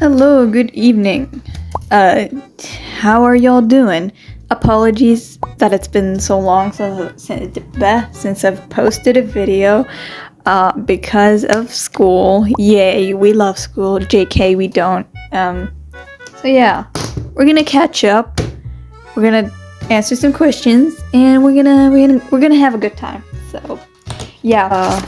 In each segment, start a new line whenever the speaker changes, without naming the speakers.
Hello, good evening. How are y'all doing? Apologies that it's been so long since I've posted a video because of school. Yay, we love school. JK, we don't. So yeah, we're gonna catch up. We're gonna answer some questions, and we're gonna have a good time. So yeah,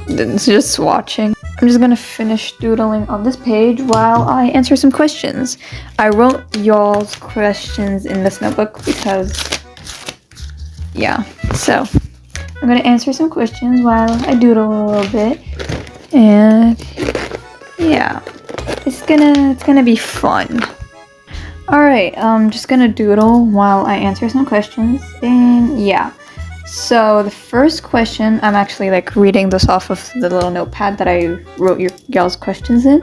just watching. I'm just gonna finish doodling on this page while I answer some questions. I wrote y'all's questions in this notebook because, yeah. So I'm gonna answer some questions while I doodle a little bit, and yeah, it's gonna be fun. All right, I'm just gonna doodle while I answer some questions, and yeah. So the first question, I'm actually like reading this off of the little notepad that I wrote y'all's questions in.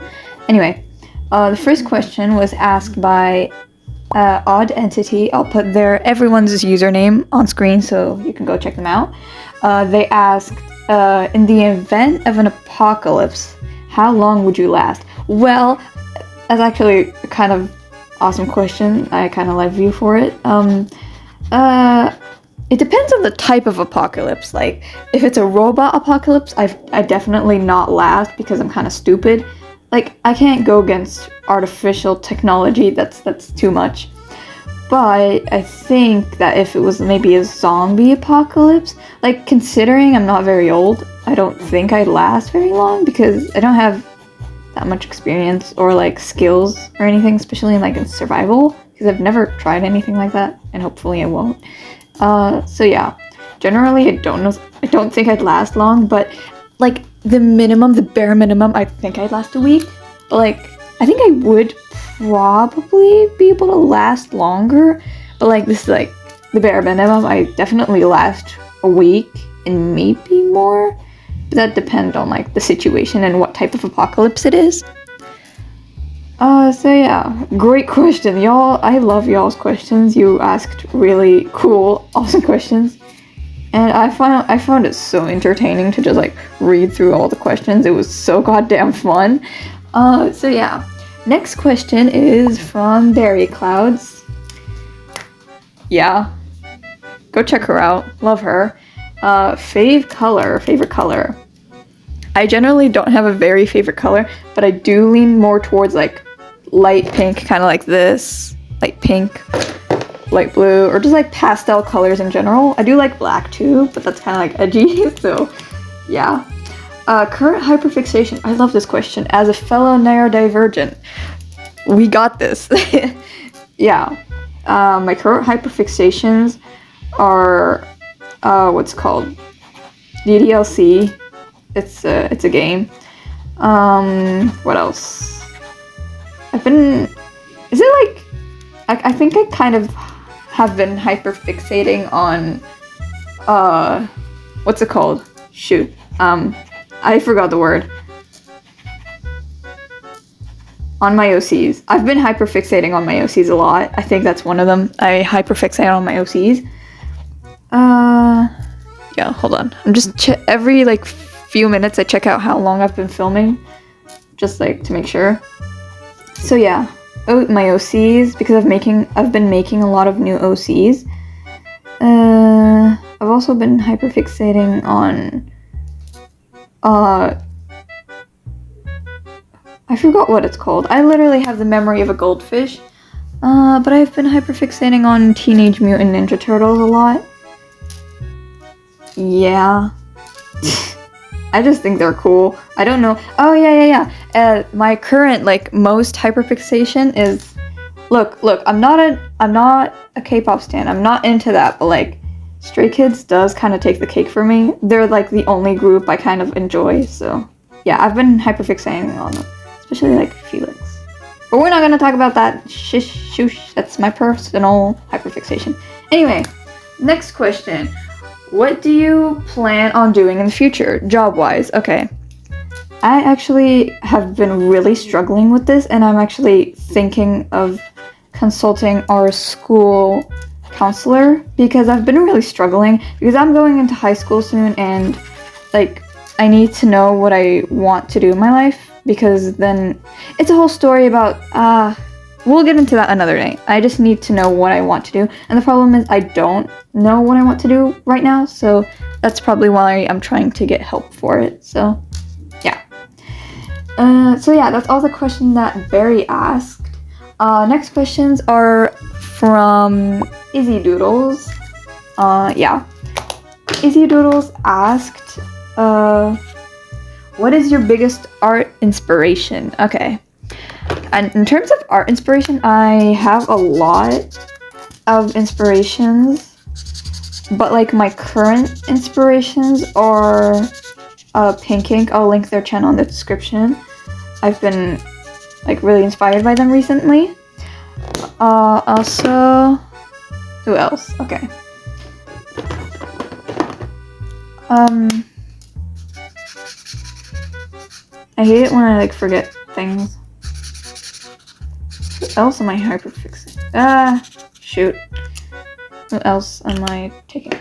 Anyway, the first question was asked by Odd Entity. I'll put everyone's username on screen so you can go check them out. They asked, in the event of an apocalypse, how long would you last? Well, that's actually a kind of awesome question. I kind of like view for it. It depends on the type of apocalypse. Like, if it's a robot apocalypse, I definitely not last because I'm kind of stupid. Like, I can't go against artificial technology. That's too much. But I think that if it was maybe a zombie apocalypse, like, considering I'm not very old, I don't think I'd last very long because I don't have that much experience or like skills or anything, especially in survival, because I've never tried anything like that, and hopefully I won't. So yeah, generally I don't think I'd last long, but like the bare minimum, I think I'd last a week. But like, I think I would probably be able to last longer, but like this is like the bare minimum, I definitely last a week and maybe more. But that depends on like the situation and what type of apocalypse it is. So yeah, great question, y'all. I love y'all's questions. You asked really cool, awesome questions, and I found it so entertaining to just like read through all the questions. It was so goddamn fun. So yeah, next question is from Berry Clouds. Yeah, go check her out. Love her. Favorite color. I generally don't have a very favorite color, but I do lean more towards like light pink, kind of like this, light pink, light blue, or just like pastel colors in general. I do like black too, but that's kind of like edgy, so yeah. Current hyperfixation. I love this question. As a fellow neurodivergent, we got this. Yeah. My current hyperfixations are what's called ddlc. It's a game. What else? I think I kind of have been hyperfixating on, what's it called? Shoot. I forgot the word. On my OCs. I've been hyperfixating on my OCs a lot. I think that's one of them. I hyperfixate on my OCs. Yeah, hold on. I'm just every like few minutes I check out how long I've been filming, just like to make sure. So yeah, my OCs, because I've been making a lot of new OCs. I've also been hyperfixating on I forgot what it's called. I literally have the memory of a goldfish. But I've been hyperfixating on Teenage Mutant Ninja Turtles a lot. Yeah. I just think they're cool. I don't know. Oh yeah. My current like most hyperfixation is, look. I'm not a K-pop stan. I'm not into that. But like, Stray Kids does kind of take the cake for me. They're like the only group I kind of enjoy. So yeah, I've been hyperfixating on them, especially like Felix. But we're not gonna talk about that. Shush. That's my personal hyperfixation. Anyway, next question. What do you plan on doing in the future, job-wise? Okay. I actually have been really struggling with this, and I'm actually thinking of consulting our school counselor because I've been really struggling because I'm going into high school soon, and like I need to know what I want to do in my life because then it's a whole story about, we'll get into that another day. I just need to know what I want to do. And the problem is I don't know what I want to do right now. So that's probably why I'm trying to get help for it. So yeah. So yeah, that's all the questions that Barry asked. Next questions are from Izzy Doodles. Yeah. Izzy Doodles asked, what is your biggest art inspiration? Okay. And in terms of art inspiration, I have a lot of inspirations, but like my current inspirations are Pink Ink. I'll link their channel in the description. I've been like really inspired by them recently. Also, who else? Okay. I hate it when I like forget things. Who else am I hyperfixating? Shoot. Who else am I taking?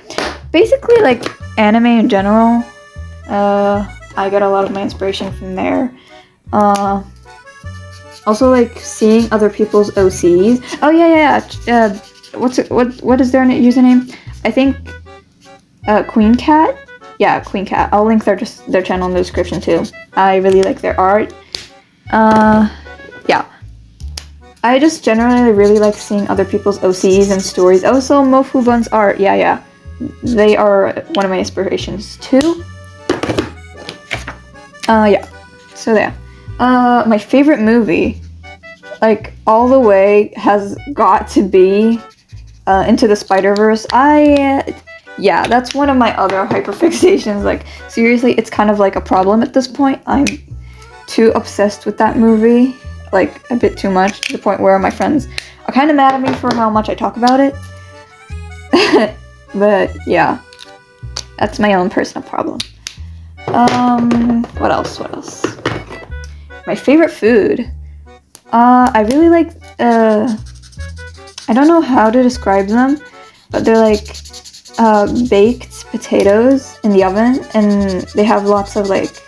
Basically, like anime in general. I get a lot of my inspiration from there. Also, like seeing other people's OCs. Oh yeah. What is their username? I think Queen Cat. Yeah, Queen Cat. I'll link their channel in the description too. I really like their art. Yeah. I just generally really like seeing other people's OCs and stories. Also, Mofu Bun's art. Yeah. They are one of my inspirations too. Yeah. So yeah. My favorite movie, like all the way, has got to be Into the Spiderverse. Yeah, that's one of my other hyperfixations. Like, seriously, it's kind of like a problem at this point. I'm too obsessed with that movie, like a bit too much, to the point where my friends are kind of mad at me for how much I talk about it. But yeah, that's my own personal problem. What else? My favorite food. I really like, I don't know how to describe them, but they're like baked potatoes in the oven, and they have lots of like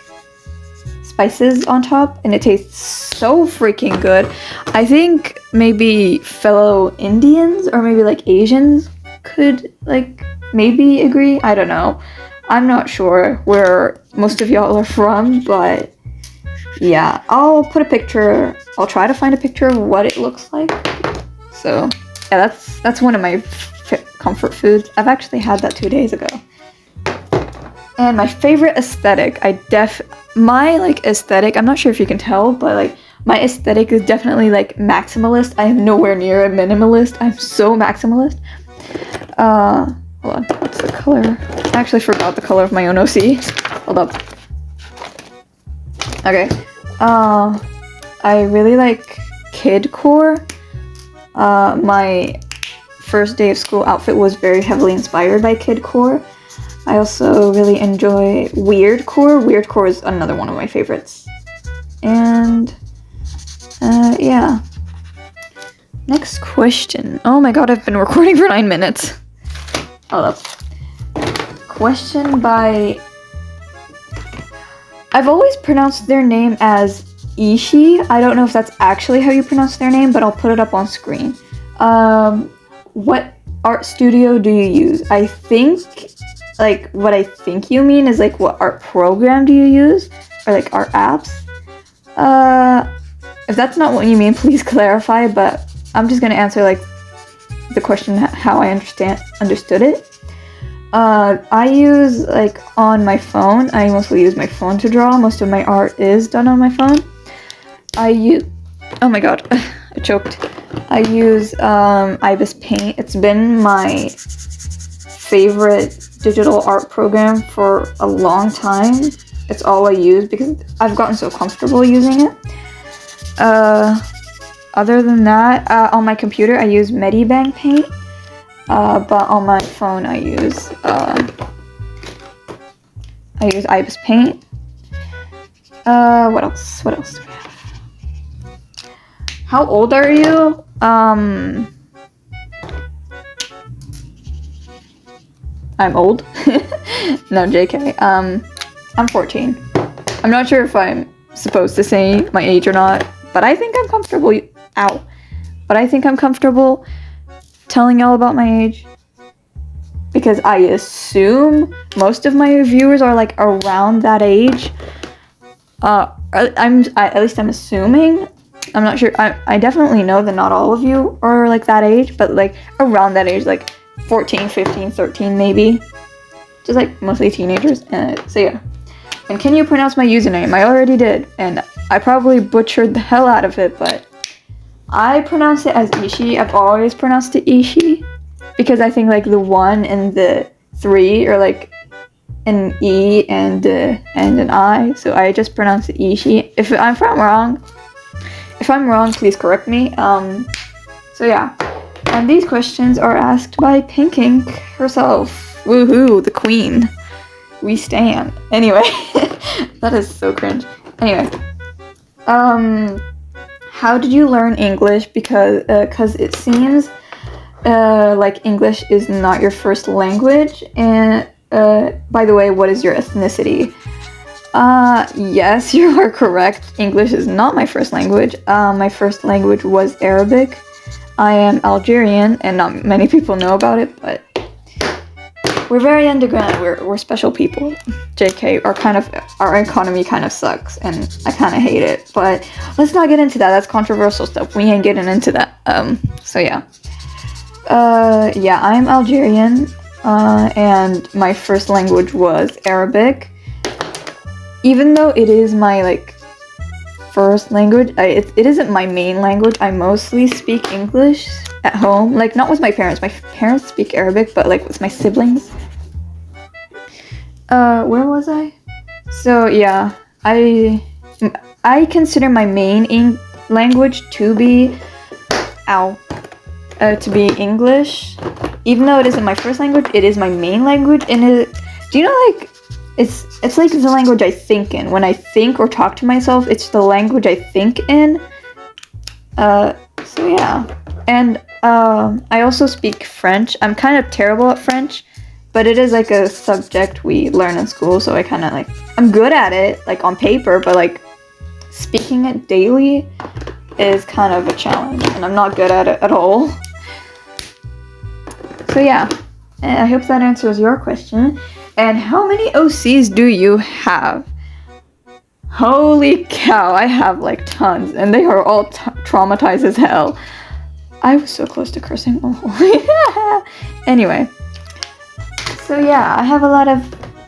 spices on top, and it tastes so freaking good. I think maybe fellow Indians or maybe like Asians could like maybe agree. I don't know. I'm not sure where most of y'all are from, but yeah, I'll put a picture. I'll try to find a picture of what it looks like. So yeah, that's one of my comfort foods. I've actually had that 2 days ago. And my favorite aesthetic, my like aesthetic, I'm not sure if you can tell, but like my aesthetic is definitely like maximalist. I am nowhere near a minimalist. I'm so maximalist. Hold on, what's the color? I actually forgot the color of my own OC. Hold up. Okay. I really like kidcore. My first day of school outfit was very heavily inspired by kidcore. I also really enjoy weirdcore. Weirdcore is another one of my favorites. And yeah. Next question. Oh my god, I've been recording for 9 minutes. Hold up. Question by... I've always pronounced their name as Ishi. I don't know if that's actually how you pronounce their name, but I'll put it up on screen. What art studio do you use? I think, like, what I think you mean is, like, what art program do you use? Or, like, art apps? If that's not what you mean, please clarify, but I'm just gonna answer, like, the question how I understood it. I use, like, on my phone, I mostly use my phone to draw. Most of my art is done on my phone. Oh my god, I choked. I use Ibis Paint. It's been my favorite digital art program for a long time. It's all I use because I've gotten so comfortable using it. Other than that, on my computer I use Medi Paint. But on my phone I use Ibis Paint. What else do we have? How old are you? I'm old. No, JK. I'm 14. I'm not sure if I'm supposed to say my age or not, but I think I'm comfortable. Ow. But I think I'm comfortable telling y'all about my age because I assume most of my viewers are like around that age. At least I'm assuming. I'm not sure. I definitely know that not all of you are like that age, but like around that age, like 14, 15, 13 maybe. Just like mostly teenagers. So yeah. And can you pronounce my username? I already did, and I probably butchered the hell out of it, but I pronounce it as Ishi. I've always pronounced it Ishi because I think like the 1 and the 3 are like an E and an I, so I just pronounce it Ishi. If I'm wrong, please correct me. So yeah, and these questions are asked by Pink Ink herself. Woohoo, the queen. We stand. Anyway, that is so cringe. Anyway, how did you learn English? Because it seems like English is not your first language. And by the way, what is your ethnicity? Yes, you are correct. English is not my first language. My first language was Arabic. I am Algerian, and not many people know about it, but we're very underground. We're special people. JK, our economy kind of sucks, and I kind of hate it. But let's not get into that. That's controversial stuff. We ain't getting into that. So yeah. Yeah, I'm Algerian, and my first language was Arabic. Even though it is my like first language, it isn't my main language. I mostly speak English at home, like not with my parents. My parents speak Arabic, but like with my siblings. Where was I? So yeah, I consider my main language to be English. Even though it isn't my first language, it is my main language. And do you know like it's like the language I think in. When I think or talk to myself, it's the language I think in. So yeah. And I also speak French. I'm kind of terrible at French, but it is like a subject we learn in school, so I kind of like, I'm good at it, like on paper, but like speaking it daily is kind of a challenge, and I'm not good at it at all. So yeah, and I hope that answers your question. And how many OCs do you have? Holy cow, I have like tons, and they are all traumatized as hell. I was so close to cursing. Oh. Anyway, so yeah, I have a lot of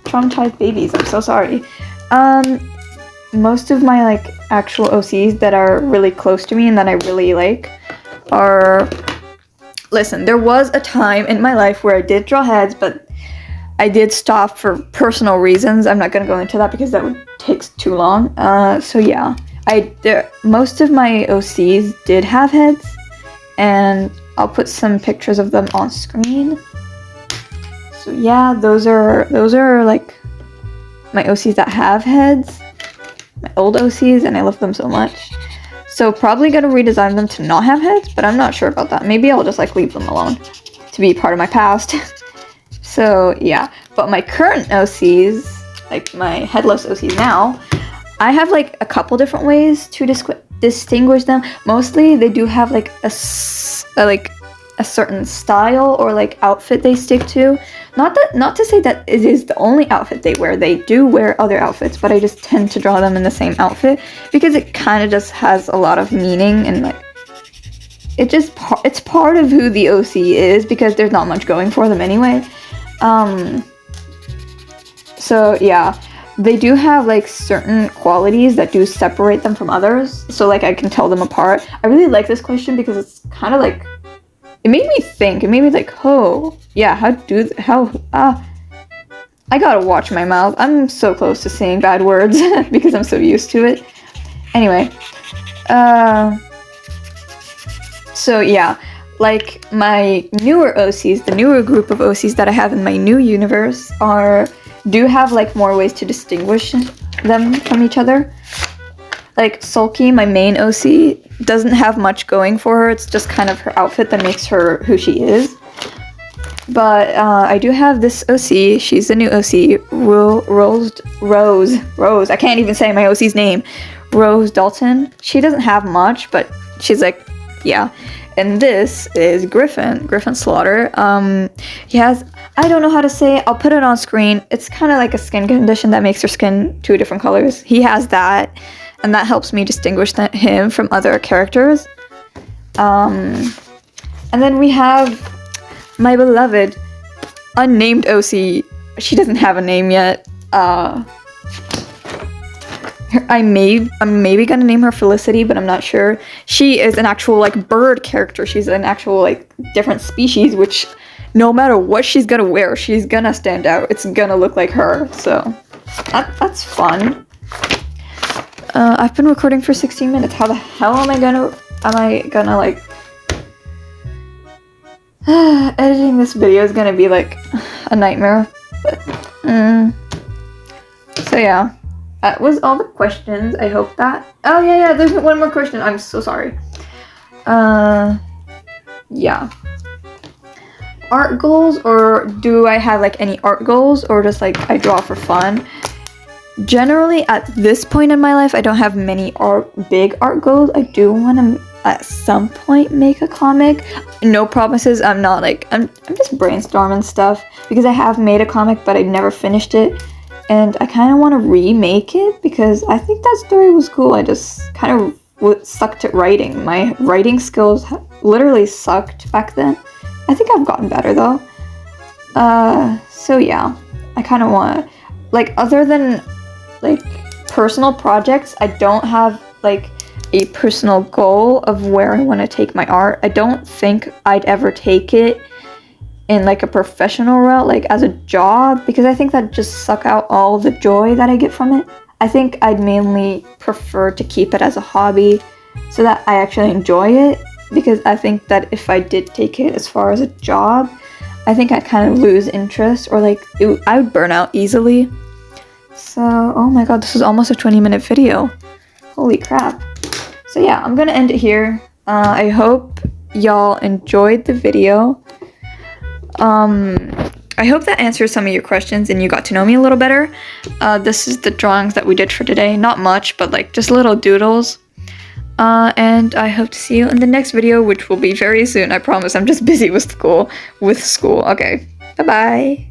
traumatized babies. I'm so sorry. Most of my like actual OCs that are really close to me and that I really like are... Listen, there was a time in my life where I did draw heads, but I did stop for personal reasons. I'm not going to go into that because that would take too long. So yeah, most of my OCs did have heads, and I'll put some pictures of them on screen. So yeah, those are like my OCs that have heads, my old OCs, and I love them so much. So probably gonna redesign them to not have heads, but I'm not sure about that. Maybe I'll just like leave them alone to be part of my past. So yeah, but my current OCs, like my headless OCs now, I have like a couple different ways to distinguish them. Mostly they do have like a certain style or like outfit they stick to. Not to say that it is the only outfit they wear. They do wear other outfits, but I just tend to draw them in the same outfit because it kind of just has a lot of meaning, and like it's part of who the OC is because there's not much going for them anyway. So yeah, they do have like certain qualities that do separate them from others, so like I can tell them apart. I really like this question because it's kind of like, it made me think. It made me like, oh yeah, I gotta watch my mouth. I'm so close to saying bad words because I'm so used to it. Anyway, so yeah, like my newer OCs, the newer group of OCs that I have in my new universe do have like more ways to distinguish them from each other. Like Sulky, my main OC, doesn't have much going for her. It's just kind of her outfit that makes her who she is. But I do have this OC. She's the new OC. Rose. I can't even say my OC's name. Rose Dalton. She doesn't have much, but she's like, yeah. And this is Griffin Slaughter. He has, I don't know how to say it. I'll put it on screen. It's kind of like a skin condition that makes your skin 2 different colors. He has that, and that helps me distinguish him from other characters. And then we have my beloved unnamed OC. She doesn't have a name yet. I'm maybe gonna name her Felicity, but I'm not sure. She is an actual like bird character. She's an actual like different species, which no matter what she's gonna wear, she's gonna stand out. It's gonna look like her. So that's fun. I've been recording for 16 minutes. How the hell am I gonna like editing this video is gonna be like a nightmare. But so yeah. That was all the questions. I hope that... Oh, yeah, there's one more question. I'm so sorry. Yeah. Art goals, or do I have, like, any art goals, or just, like, I draw for fun? Generally, at this point in my life, I don't have many big art goals. I do want to, at some point, make a comic. No promises. I'm not, like... I'm just brainstorming stuff, because I have made a comic, but I never finished it. And I kind of want to remake it because I think that story was cool. I just kind of sucked at writing. My writing skills literally sucked back then. I think I've gotten better though. So yeah, I kind of want, like, other than like personal projects, I don't have like a personal goal of where I want to take my art. I don't think I'd ever take it in like a professional route, like as a job, because I think that just suck out all the joy that I get from it. I think I'd mainly prefer to keep it as a hobby so that I actually enjoy it, because I think that if I did take it as far as a job, I think I kind of lose interest, or like I would burn out easily. So, oh my god, this is almost a 20-minute video. Holy crap. So yeah, I'm gonna end it here. I hope y'all enjoyed the video. I hope that answers some of your questions and you got to know me a little better. This is the drawings that we did for today. Not much, but like just little doodles. And I hope to see you in the next video, which will be very soon. I promise. I'm just busy with school. Okay. Bye-bye.